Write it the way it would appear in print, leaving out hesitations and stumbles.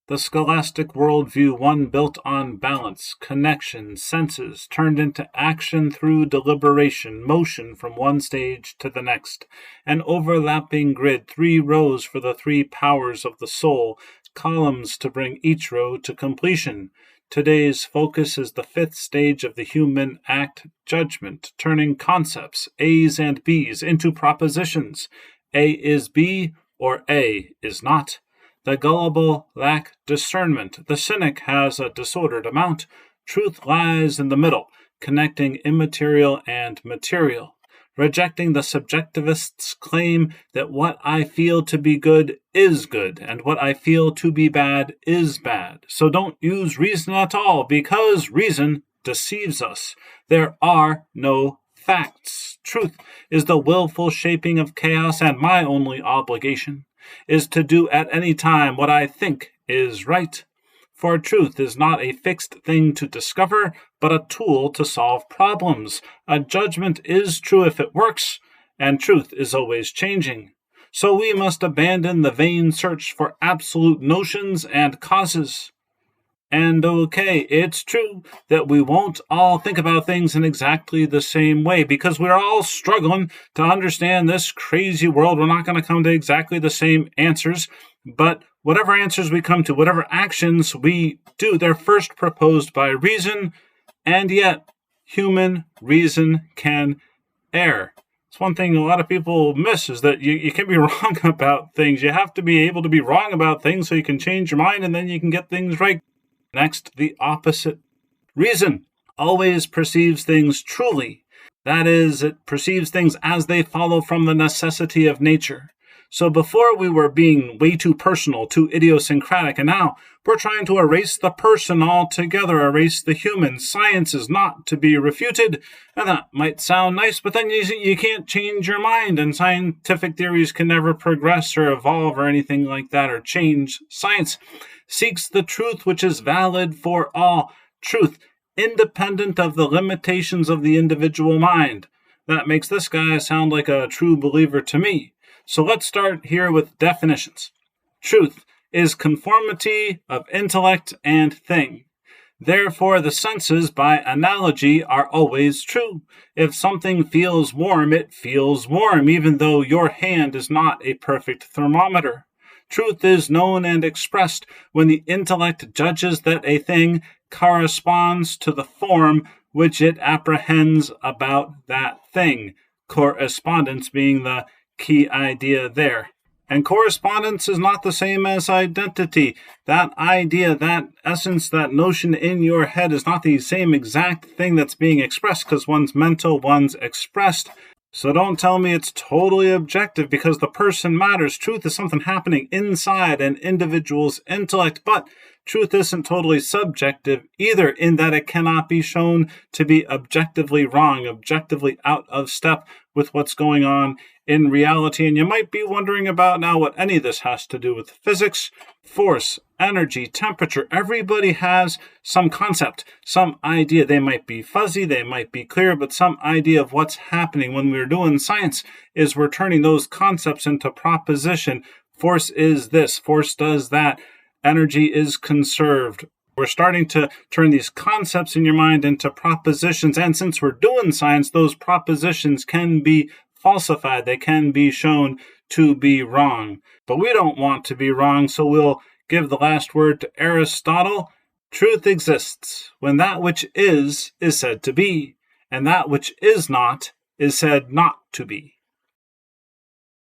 The scholastic worldview, one built on balance, connection, senses, turned into action through deliberation, motion from one stage to the next. An overlapping grid, 3 rows for the 3 powers of the soul, columns to bring each row to completion. Today's focus is the 5th stage of the human act, judgment, turning concepts, A's and B's, into propositions. A is B, or A is not. The gullible lack discernment. The cynic has a disordered amount. Truth lies in the middle, connecting immaterial and material. Rejecting the subjectivist's claim that what I feel to be good is good, and what I feel to be bad is bad. So don't use reason at all, because reason deceives us. There are no facts. Truth is the willful shaping of chaos, and my only obligation is to do at any time what I think is right. For truth is not a fixed thing to discover, but a tool to solve problems. A judgment is true if it works, and truth is always changing. So we must abandon the vain search for absolute notions and causes. And okay, it's true that we won't all think about things in exactly the same way, because we're all struggling to understand this crazy world. We're not going to come to exactly the same answers, but whatever answers we come to, whatever actions we do, they're first proposed by reason, and yet human reason can err. It's one thing a lot of people miss, is that you can be wrong about things. You have to be able to be wrong about things so you can change your mind, and then you can get things right. Next, the opposite. Reason always perceives things truly. That is, it perceives things as they follow from the necessity of nature. So before we were being way too personal, too idiosyncratic, and now we're trying to erase the person altogether, erase the human. Science is not to be refuted, and that might sound nice, but then you can't change your mind, and scientific theories can never progress or evolve or anything like that, or change. Science seeks the truth which is valid for all. Truth, independent of the limitations of the individual mind. That makes this guy sound like a true believer to me. So let's start here with definitions. Truth is conformity of intellect and thing. Therefore, the senses, by analogy, are always true. If something feels warm, it feels warm, even though your hand is not a perfect thermometer. Truth is known and expressed when the intellect judges that a thing corresponds to the form which it apprehends about that thing. Correspondence being the key idea there. And correspondence is not the same as identity. That idea, that essence, that notion in your head is not the same exact thing that's being expressed, because one's mental, one's expressed. So don't tell me it's totally objective, because the person matters. Truth is something happening inside an individual's intellect, but truth isn't totally subjective either, in that it cannot be shown to be objectively wrong, objectively out of step with what's going on in reality. And you might be wondering about now what any of this has to do with physics, force, energy, temperature. Everybody has some concept, some idea. They might be fuzzy, they might be clear, but some idea of what's happening. When we're doing science, is we're turning those concepts into proposition. Force is this, force does that, energy is conserved. We're starting to turn these concepts in your mind into propositions, and since we're doing science, those propositions can be falsified. They can be shown to be wrong. But we don't want to be wrong, so we'll give the last word to Aristotle. Truth exists when that which is said to be, and that which is not said not to be.